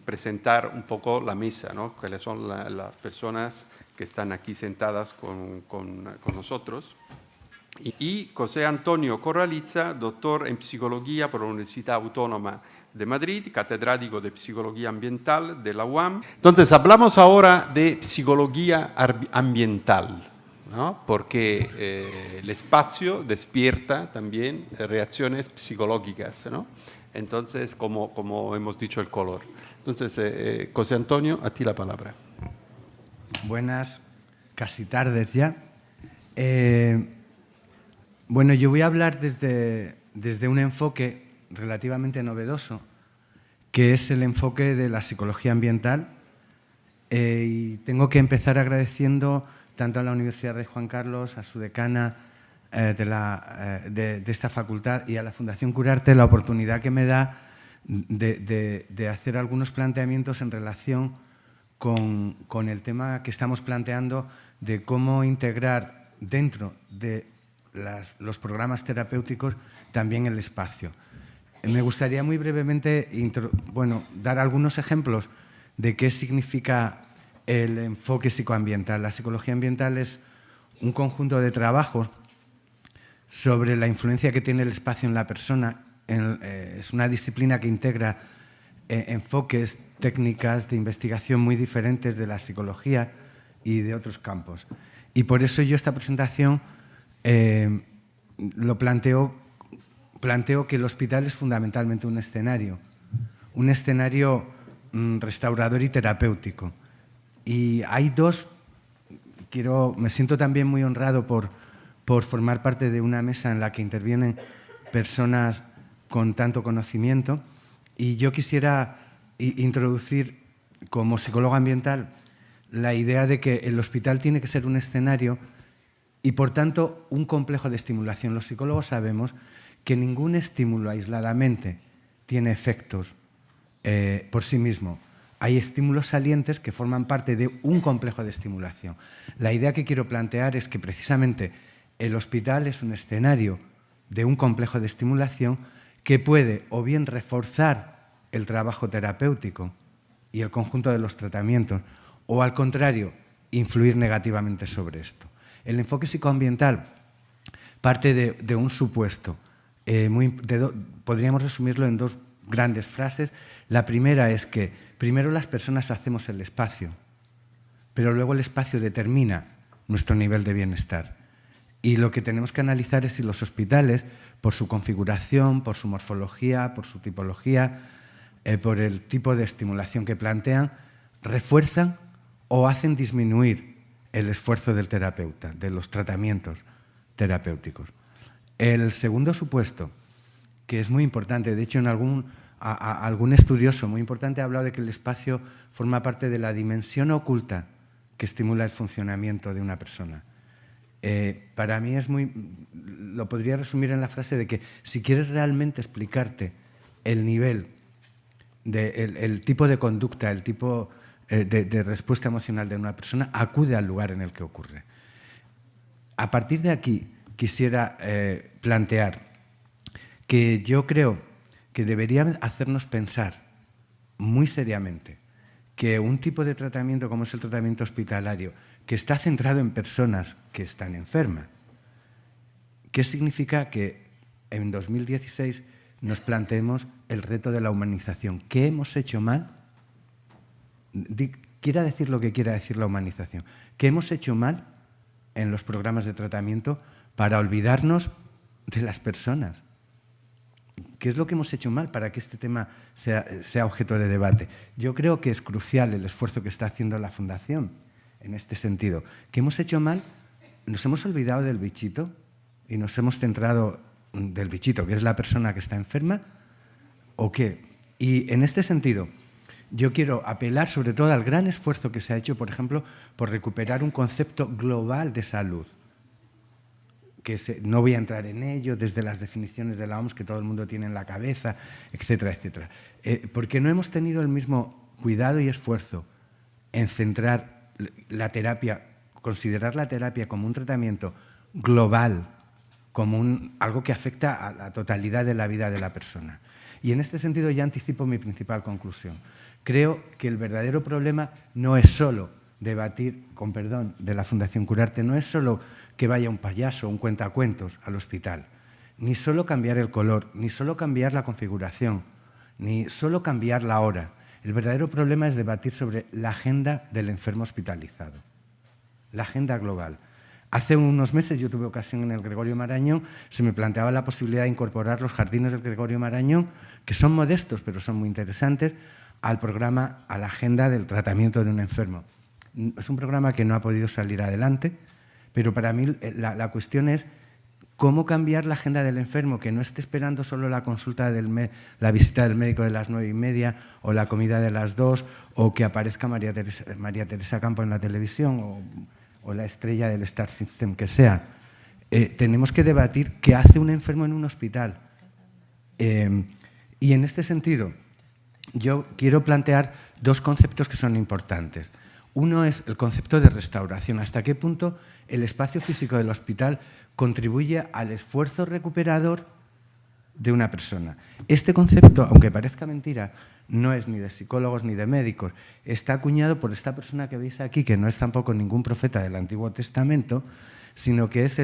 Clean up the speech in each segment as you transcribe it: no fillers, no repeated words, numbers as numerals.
presentar un poco la mesa, ¿no? Cuáles son las personas que están aquí sentadas con nosotros. Y José Antonio Corralizza, doctor en psicología por la Universidad Autónoma de Madrid, catedrático de Psicología Ambiental de la UAM. Entonces, hablamos ahora de psicología ambiental, ¿no? Porque el espacio despierta también reacciones psicológicas, ¿no? Entonces, como hemos dicho, el color. Entonces, José Antonio, a ti la palabra. Buenas, casi tardes ya. Bueno, yo voy a hablar desde un enfoque relativamente novedoso, que es el enfoque de la psicología ambiental. Y tengo que empezar agradeciendo tanto a la Universidad Rey Juan Carlos, a su decana de esta facultad y a la Fundación Curarte la oportunidad que me da de hacer algunos planteamientos en relación con el tema que estamos planteando de cómo integrar dentro de los programas terapéuticos también el espacio. Me gustaría muy brevemente dar algunos ejemplos de qué significa el enfoque psicoambiental. La psicología ambiental es un conjunto de trabajos sobre la influencia que tiene el espacio en la persona. Es una disciplina que integra enfoques, técnicas de investigación muy diferentes de la psicología y de otros campos. Y por eso yo esta presentación lo planteo que el hospital es fundamentalmente un escenario restaurador y terapéutico. Y hay dos, me siento también muy honrado por formar parte de una mesa en la que intervienen personas con tanto conocimiento, y yo quisiera introducir como psicólogo ambiental la idea de que el hospital tiene que ser un escenario y, por tanto, un complejo de estimulación. Los psicólogos sabemos que ningún estímulo aisladamente tiene efectos por sí mismo. Hay estímulos salientes que forman parte de un complejo de estimulación. La idea que quiero plantear es que precisamente el hospital es un escenario de un complejo de estimulación que puede o bien reforzar el trabajo terapéutico y el conjunto de los tratamientos, o al contrario, influir negativamente sobre esto. El enfoque psicoambiental parte de un supuesto. Podríamos resumirlo en dos grandes frases. La primera es que primero las personas hacemos el espacio, pero luego el espacio determina nuestro nivel de bienestar. Y lo que tenemos que analizar es si los hospitales, por su configuración, por su morfología, por su tipología, por el tipo de estimulación que plantean, refuerzan o hacen disminuir el esfuerzo del terapeuta, de los tratamientos terapéuticos. El segundo supuesto, que es muy importante, de hecho en algún estudioso muy importante ha hablado de que el espacio forma parte de la dimensión oculta que estimula el funcionamiento de una persona. Para mí lo podría resumir en la frase de que si quieres realmente explicarte el nivel, el tipo de conducta, el tipo de respuesta emocional de una persona, acude al lugar en el que ocurre. A partir de aquí quisiera plantear que yo creo que debería hacernos pensar muy seriamente que un tipo de tratamiento como es el tratamiento hospitalario, que está centrado en personas que están enfermas, ¿qué significa que en 2016 nos planteemos el reto de la humanización? ¿Qué hemos hecho mal? Quiera decir lo que quiera decir la humanización. ¿Qué hemos hecho mal en los programas de tratamiento para olvidarnos de las personas? ¿Qué es lo que hemos hecho mal para que este tema sea objeto de debate? Yo creo que es crucial el esfuerzo que está haciendo la Fundación en este sentido. ¿Qué hemos hecho mal? ¿Nos hemos olvidado del bichito y nos hemos centrado del bichito, que es la persona que está enferma? ¿O qué? Y en este sentido, yo quiero apelar sobre todo al gran esfuerzo que se ha hecho, por ejemplo, por recuperar un concepto global de salud. No voy a entrar en ello desde las definiciones de la OMS que todo el mundo tiene en la cabeza, etcétera, etcétera. Porque no hemos tenido el mismo cuidado y esfuerzo en centrar la terapia, considerar la terapia como un tratamiento global, como algo que afecta a la totalidad de la vida de la persona. Y en este sentido ya anticipo mi principal conclusión. Creo que el verdadero problema no es solo debatir, con perdón de la Fundación Curarte, no es solo que vaya un payaso o un cuentacuentos al hospital, ni solo cambiar el color, ni solo cambiar la configuración, ni solo cambiar la hora. El verdadero problema es debatir sobre la agenda del enfermo hospitalizado, la agenda global. Hace unos meses yo tuve ocasión en el Gregorio Marañón, se me planteaba la posibilidad de incorporar los jardines del Gregorio Marañón, que son modestos pero son muy interesantes, al programa, a la agenda del tratamiento de un enfermo. Es un programa que no ha podido salir adelante, pero para mí la cuestión es cómo cambiar la agenda del enfermo, que no esté esperando solo la consulta, la visita del médico de las 9:30 o la comida de las 2, o que aparezca María Teresa Campo en la televisión o la estrella del Star System que sea. Tenemos que debatir qué hace un enfermo en un hospital. Y en este sentido, yo quiero plantear dos conceptos que son importantes. Uno es el concepto de restauración. ¿Hasta qué punto el espacio físico del hospital contribuye al esfuerzo recuperador de una persona? Este concepto, aunque parezca mentira, no es ni de psicólogos ni de médicos. Está acuñado por esta persona que veis aquí, que no es tampoco ningún profeta del Antiguo Testamento, sino que es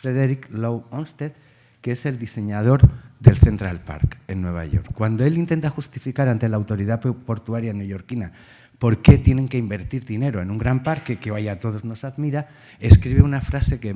Frederick Law Olmsted, que es el diseñador del Central Park en Nueva York. Cuando él intenta justificar ante la autoridad portuaria neoyorquina por qué tienen que invertir dinero en un gran parque que hoy a todos nos admira, escribe una frase que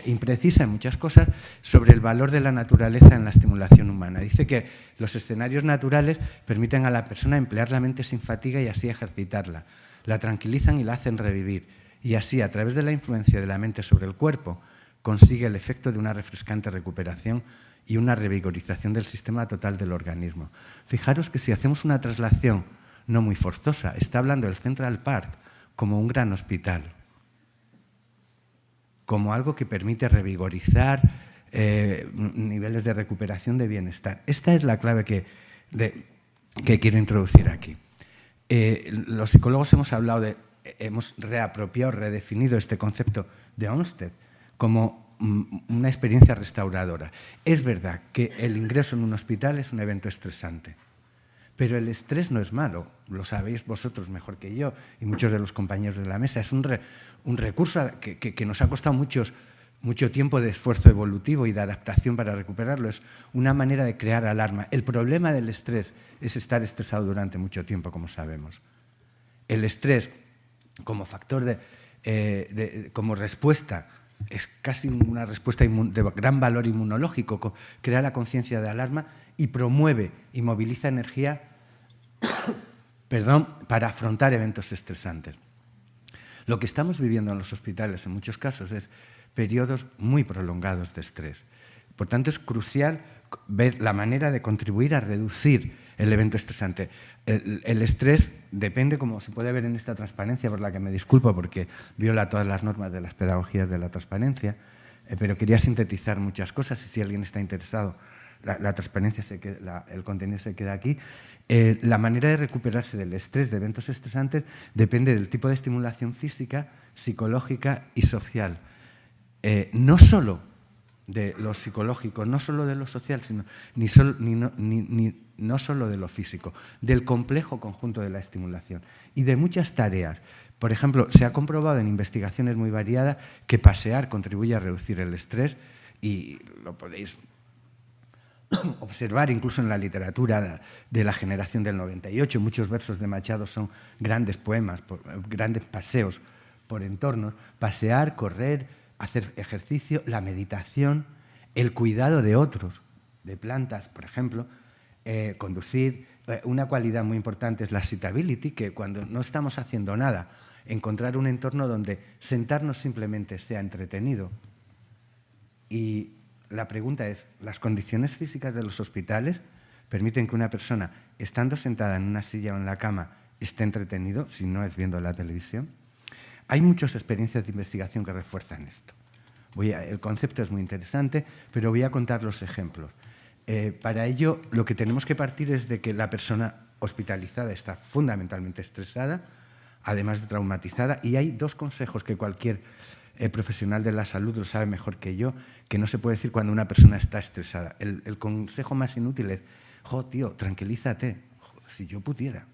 imprecisa en muchas cosas sobre el valor de la naturaleza en la estimulación humana. Dice que los escenarios naturales permiten a la persona emplear la mente sin fatiga y así ejercitarla. La tranquilizan y la hacen revivir. Y así, a través de la influencia de la mente sobre el cuerpo, consigue el efecto de una refrescante recuperación y una revigorización del sistema total del organismo. Fijaros que si hacemos una traslación no muy forzosa, está hablando del Central Park como un gran hospital, como algo que permite revigorizar niveles de recuperación de bienestar. Esta es la clave que quiero introducir aquí. Los psicólogos hemos reapropiado, redefinido este concepto de Olmsted como una experiencia restauradora. Es verdad que el ingreso en un hospital es un evento estresante, pero el estrés no es malo, lo sabéis vosotros mejor que yo y muchos de los compañeros de la mesa. Es un recurso que nos ha costado mucho tiempo de esfuerzo evolutivo y de adaptación para recuperarlo. Es una manera de crear alarma. El problema del estrés es estar estresado durante mucho tiempo, como sabemos. El estrés, como factor como respuesta, es casi una respuesta de gran valor inmunológico, crea la conciencia de alarma y promueve y moviliza energía para afrontar eventos estresantes. Lo que estamos viviendo en los hospitales en muchos casos es periodos muy prolongados de estrés. Por tanto, es crucial ver la manera de contribuir a reducir el evento estresante. El estrés depende, como se puede ver en esta transparencia, por la que me disculpo porque viola todas las normas de las pedagogías de la transparencia, pero quería sintetizar muchas cosas y si alguien está interesado, la transparencia, el contenido se queda aquí. La manera de recuperarse del estrés, de eventos estresantes, depende del tipo de estimulación física, psicológica y social. No solo de lo psicológico, no solo de lo social, sino no solo de lo físico, del complejo conjunto de la estimulación y de muchas tareas. Por ejemplo, se ha comprobado en investigaciones muy variadas que pasear contribuye a reducir el estrés y lo podéis observar incluso en la literatura de la generación del 98. Muchos versos de Machado son grandes poemas, grandes paseos por entornos. Pasear, correr, hacer ejercicio, la meditación, el cuidado de otros, de plantas, por ejemplo, conducir. Una cualidad muy importante es la sitability, que cuando no estamos haciendo nada, encontrar un entorno donde sentarnos simplemente sea entretenido. Y la pregunta es, ¿las condiciones físicas de los hospitales permiten que una persona, estando sentada en una silla o en la cama, esté entretenido, si no es viendo la televisión? Hay muchas experiencias de investigación que refuerzan esto. El concepto es muy interesante, pero voy a contar los ejemplos. Para ello, lo que tenemos que partir es de que la persona hospitalizada está fundamentalmente estresada, además de traumatizada, y hay dos consejos que cualquier profesional de la salud lo sabe mejor que yo, que no se puede decir cuando una persona está estresada. El consejo más inútil es Jo, tío, tranquilízate. Jo, si yo pudiera.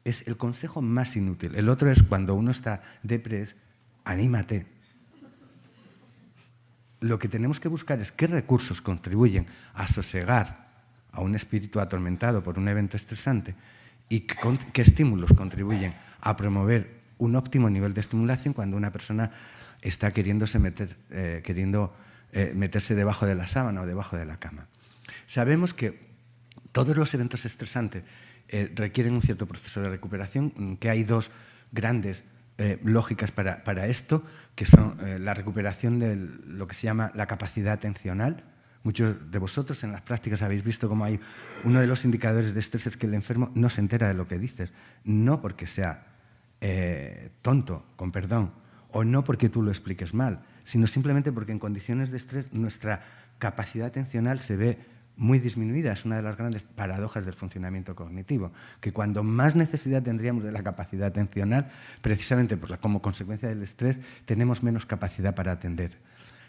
Es el consejo más inútil. El otro es cuando uno está depres, anímate. Lo que tenemos que buscar es qué recursos contribuyen a sosegar a un espíritu atormentado por un evento estresante y qué estímulos contribuyen a promover un óptimo nivel de estimulación cuando una persona está queriendo meterse debajo de la sábana o debajo de la cama. Sabemos que todos los eventos estresantes requieren un cierto proceso de recuperación, que hay dos grandes lógicas para esto, que son la recuperación de lo que se llama la capacidad atencional. Muchos de vosotros en las prácticas habéis visto cómo hay uno de los indicadores de estrés es que el enfermo no se entera de lo que dices, no porque sea tonto, con perdón, o no porque tú lo expliques mal, sino simplemente porque en condiciones de estrés nuestra capacidad atencional se ve muy disminuida. Es una de las grandes paradojas del funcionamiento cognitivo, que cuando más necesidad tendríamos de la capacidad atencional, precisamente como consecuencia del estrés, tenemos menos capacidad para atender.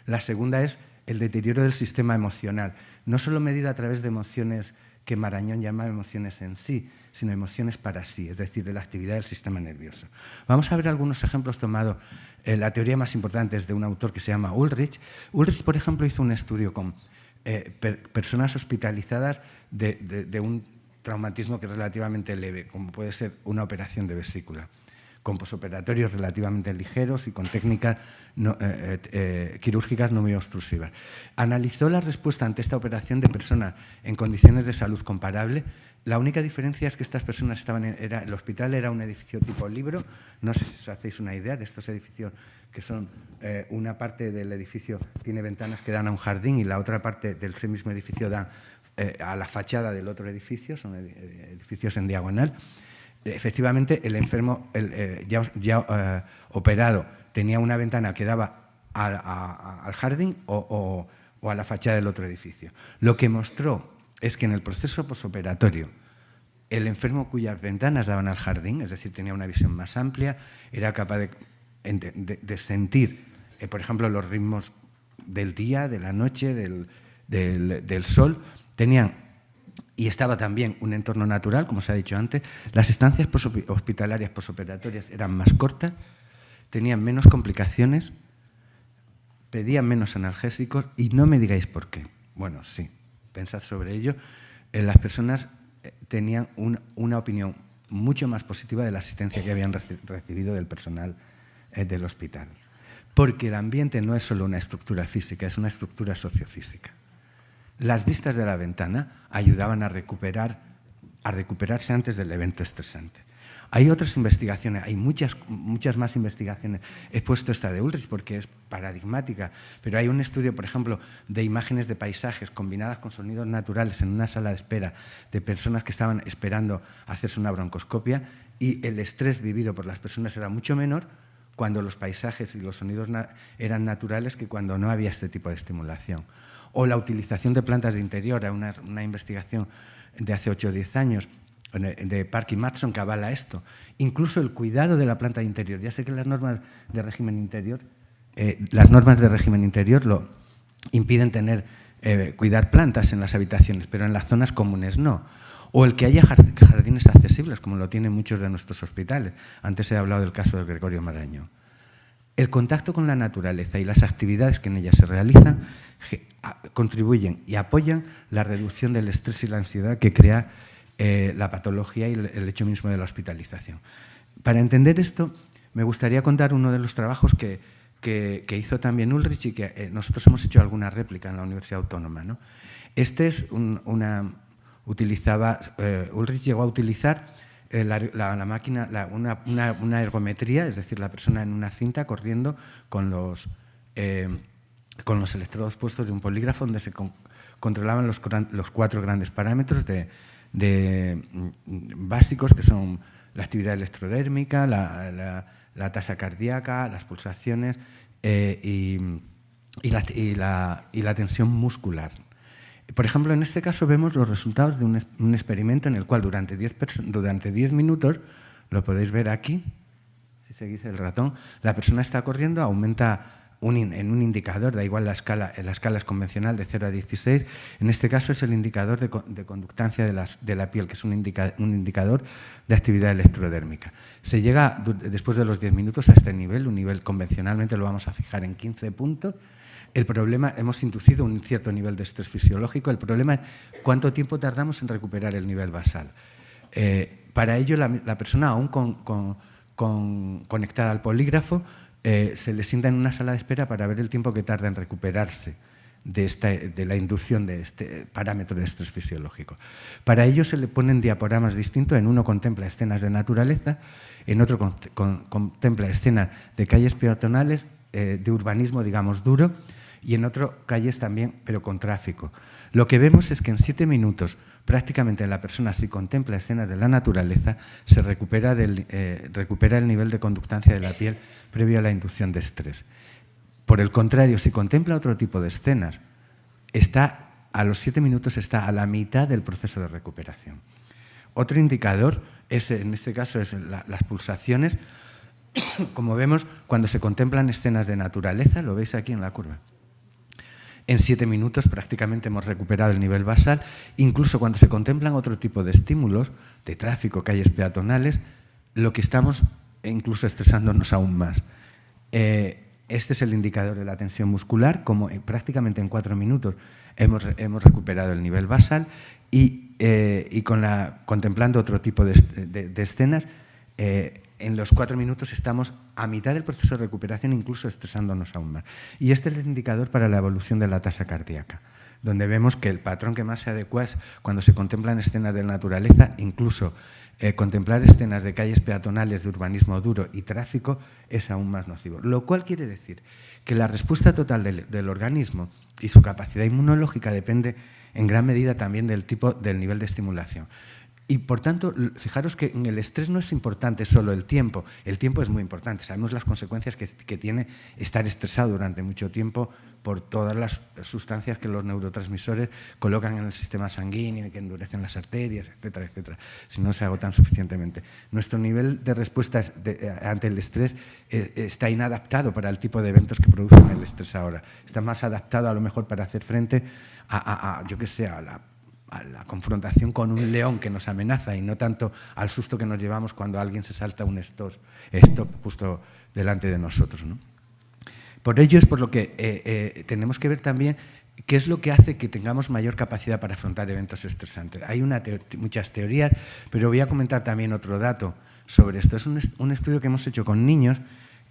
La segunda es el deterioro del sistema emocional, no solo medido a través de emociones que Marañón llama emociones en sí, sino emociones para sí, es decir, de la actividad del sistema nervioso. Vamos a ver algunos ejemplos tomados. La teoría más importante es de un autor que se llama Ulrich. Ulrich, por ejemplo, hizo un estudio con personas hospitalizadas de un traumatismo que es relativamente leve, como puede ser una operación de vesícula, con posoperatorios relativamente ligeros y con técnicas quirúrgicas no muy obtrusivas. Analizó la respuesta ante esta operación de personas en condiciones de salud comparable. La única diferencia es que estas personas el hospital era un edificio tipo libro, no sé si os hacéis una idea de estos edificios que son, una parte del edificio tiene ventanas que dan a un jardín y la otra parte del ese mismo edificio da a la fachada del otro edificio, son edificios en diagonal. Efectivamente, el enfermo ya operado tenía una ventana que daba al jardín o a la fachada del otro edificio. Lo que mostró es que en el proceso posoperatorio, el enfermo cuyas ventanas daban al jardín, es decir, tenía una visión más amplia, era capaz de sentir, por ejemplo, los ritmos del día, de la noche, del sol, y estaba también un entorno natural, como se ha dicho antes. Las estancias hospitalarias posoperatorias eran más cortas, tenían menos complicaciones, pedían menos analgésicos y no me digáis por qué. Bueno, sí, pensad sobre ello. Las personas tenían una opinión mucho más positiva de la asistencia que habían recibido del personal del hospital. Porque el ambiente no es solo una estructura física, es una estructura sociofísica. Las vistas de la ventana ayudaban a recuperarse antes del evento estresante. Hay otras investigaciones, hay muchas más investigaciones. He puesto esta de Ulrich porque es paradigmática, pero hay un estudio, por ejemplo, de imágenes de paisajes combinadas con sonidos naturales en una sala de espera de personas que estaban esperando hacerse una broncoscopia, y el estrés vivido por las personas era mucho menor cuando los paisajes y los sonidos eran naturales que cuando no había este tipo de estimulación. O la utilización de plantas de interior, una investigación de hace 8 o 10 años de Park y Matson que avala esto. Incluso el cuidado de la planta de interior. Ya sé que las normas de régimen interior lo impiden cuidar plantas en las habitaciones, pero en las zonas comunes no. O el que haya jardines accesibles, como lo tienen muchos de nuestros hospitales. Antes he hablado del caso de Gregorio Marañón. El contacto con la naturaleza y las actividades que en ella se realizan contribuyen y apoyan la reducción del estrés y la ansiedad que crea la patología y el hecho mismo de la hospitalización. Para entender esto, me gustaría contar uno de los trabajos que hizo también Ulrich y que nosotros hemos hecho alguna réplica en la Universidad Autónoma, ¿no? Este es Ulrich llegó a utilizar la máquina, una ergometría, es decir, la persona en una cinta corriendo con los electrodos puestos de un polígrafo donde se controlaban los 4 grandes parámetros básicos, que son la actividad electrodérmica, la tasa cardíaca, las pulsaciones y la tensión muscular. Por ejemplo, en este caso vemos los resultados de un experimento en el cual durante 10 minutos, lo podéis ver aquí, si seguís el ratón, la persona está corriendo, aumenta en un indicador, da igual la escala es convencional de 0 a 16, en este caso es el indicador de conductancia de la piel, que es un indicador de actividad electrodérmica. Se llega después de los 10 minutos a este nivel, un nivel convencionalmente lo vamos a fijar en 15 puntos. El problema, hemos inducido un cierto nivel de estrés fisiológico, el problema es cuánto tiempo tardamos en recuperar el nivel basal. Para ello, la persona aún conectada al polígrafo se le sienta en una sala de espera para ver el tiempo que tarda en recuperarse de la inducción de este parámetro de estrés fisiológico. Para ello se le ponen diaporamas distintos, en uno contempla escenas de naturaleza, en otro contempla escenas de calles peatonales, de urbanismo, digamos, duro, y en otro calles también, pero con tráfico. Lo que vemos es que en 7 minutos prácticamente la persona, si contempla escenas de la naturaleza, se recupera el nivel de conductancia de la piel previo a la inducción de estrés. Por el contrario, si contempla otro tipo de escenas, a los 7 minutos está a la mitad del proceso de recuperación. Otro indicador, en este caso, es las pulsaciones. Como vemos, cuando se contemplan escenas de naturaleza, lo veis aquí en la curva, en 7 minutos prácticamente hemos recuperado el nivel basal. Incluso cuando se contemplan otro tipo de estímulos, de tráfico, calles peatonales, lo que estamos incluso estresándonos aún más. Este es el indicador de la tensión muscular, como prácticamente en 4 minutos hemos recuperado el nivel basal y contemplando otro tipo de escenas, en los 4 minutos estamos a mitad del proceso de recuperación, incluso estresándonos aún más. Y este es el indicador para la evolución de la tasa cardíaca, donde vemos que el patrón que más se adecua es cuando se contemplan escenas de naturaleza, incluso contemplar escenas de calles peatonales, de urbanismo duro y tráfico es aún más nocivo. Lo cual quiere decir que la respuesta total del organismo y su capacidad inmunológica depende en gran medida también del nivel de estimulación. Y, por tanto, fijaros que en el estrés no es importante solo el tiempo es muy importante. Sabemos las consecuencias que tiene estar estresado durante mucho tiempo por todas las sustancias que los neurotransmisores colocan en el sistema sanguíneo y que endurecen las arterias, etcétera, etcétera, si no se agotan suficientemente. Nuestro nivel de respuesta ante el estrés está inadaptado para el tipo de eventos que producen el estrés ahora. Está más adaptado a lo mejor para hacer frente a la confrontación con un león que nos amenaza y no tanto al susto que nos llevamos cuando alguien se salta un stop justo delante de nosotros, ¿no? Por ello es por lo que tenemos que ver también qué es lo que hace que tengamos mayor capacidad para afrontar eventos estresantes. Hay muchas teorías, pero voy a comentar también otro dato sobre esto. Es un estudio que hemos hecho con niños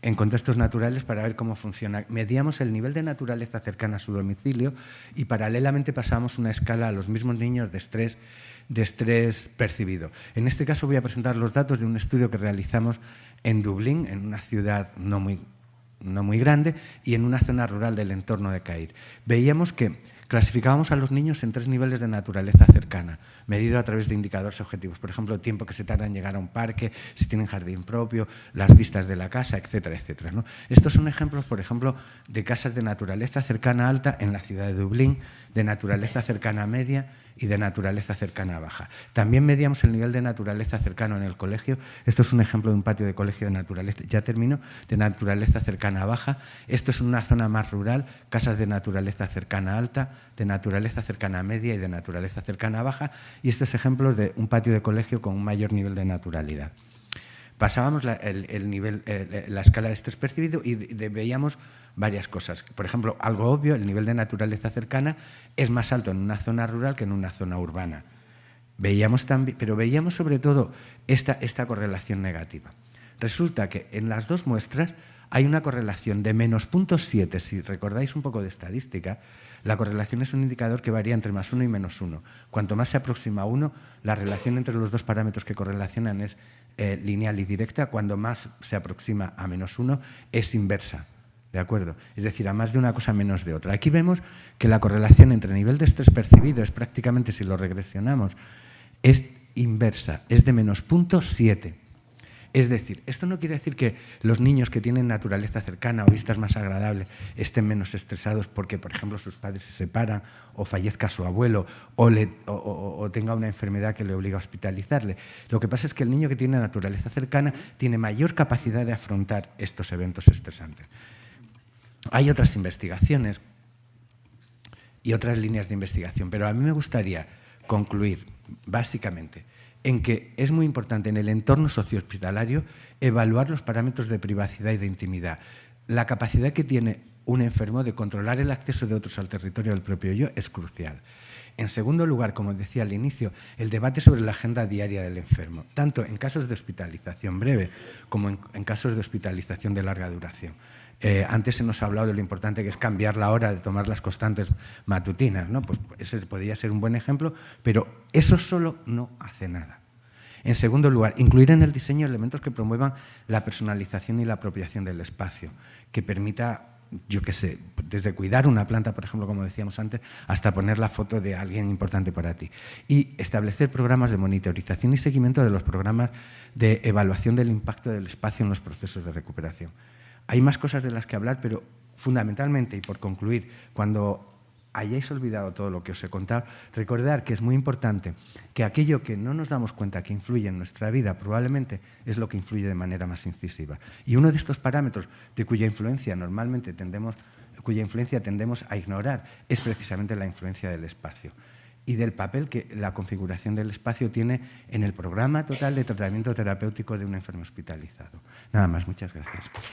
en contextos naturales para ver cómo funciona. Medíamos el nivel de naturaleza cercana a su domicilio y paralelamente pasábamos una escala a los mismos niños de estrés percibido. En este caso voy a presentar los datos de un estudio que realizamos en Dublín, en una ciudad no muy grande y en una zona rural del entorno de Cair. Veíamos que clasificábamos a los niños en 3 niveles de naturaleza cercana, medido a través de indicadores objetivos. Por ejemplo, el tiempo que se tarda en llegar a un parque, si tienen jardín propio, las vistas de la casa, etcétera, etcétera, ¿no? Estos son ejemplos, por ejemplo, de casas de naturaleza cercana alta en la ciudad de Dublín, de naturaleza cercana media y de naturaleza cercana baja. También medíamos el nivel de naturaleza cercano en el colegio. Esto es un ejemplo de un patio de colegio de naturaleza, ya termino, de naturaleza cercana baja. Esto es una zona más rural, casas de naturaleza cercana alta, de naturaleza cercana media y de naturaleza cercana baja. Y estos ejemplos de un patio de colegio con un mayor nivel de naturalidad. Pasábamos la escala de estrés percibido y veíamos varias cosas. Por ejemplo, algo obvio, el nivel de naturaleza cercana es más alto en una zona rural que en una zona urbana. Pero veíamos sobre todo esta correlación negativa. Resulta que en las dos muestras hay una correlación de menos 0,7. Si recordáis un poco de estadística, la correlación es un indicador que varía entre +1 y -1. Cuanto más se aproxima a 1, la relación entre los dos parámetros que correlacionan es lineal y directa. Cuando más se aproxima a -1, es inversa. ¿De acuerdo? Es decir, a más de una cosa menos de otra. Aquí vemos que la correlación entre nivel de estrés percibido es prácticamente, si lo regresionamos, es inversa, es de menos 0,7. Es decir, esto no quiere decir que los niños que tienen naturaleza cercana o vistas más agradables estén menos estresados porque, por ejemplo, sus padres se separan o fallezca su abuelo o tenga una enfermedad que le obliga a hospitalizarle. Lo que pasa es que el niño que tiene naturaleza cercana tiene mayor capacidad de afrontar estos eventos estresantes. Hay otras investigaciones y otras líneas de investigación, pero a mí me gustaría concluir básicamente en que es muy importante en el entorno sociohospitalario evaluar los parámetros de privacidad y de intimidad. La capacidad que tiene un enfermo de controlar el acceso de otros al territorio del propio yo es crucial. En segundo lugar, como decía al inicio, el debate sobre la agenda diaria del enfermo, tanto en casos de hospitalización breve como en casos de hospitalización de larga duración. Antes se nos ha hablado de lo importante que es cambiar la hora de tomar las constantes matutinas, ¿no? Pues ese podría ser un buen ejemplo, pero eso solo no hace nada. En segundo lugar, incluir en el diseño elementos que promuevan la personalización y la apropiación del espacio, que permita, yo qué sé, desde cuidar una planta, por ejemplo, como decíamos antes, hasta poner la foto de alguien importante para ti. Y establecer programas de monitorización y seguimiento de los programas de evaluación del impacto del espacio en los procesos de recuperación. Hay más cosas de las que hablar, pero fundamentalmente, y por concluir, cuando hayáis olvidado todo lo que os he contado, recordar que es muy importante que aquello que no nos damos cuenta que influye en nuestra vida probablemente es lo que influye de manera más incisiva. Y uno de estos parámetros de cuya influencia tendemos a ignorar es precisamente la influencia del espacio y del papel que la configuración del espacio tiene en el programa total de tratamiento terapéutico de un enfermo hospitalizado. Nada más, muchas gracias.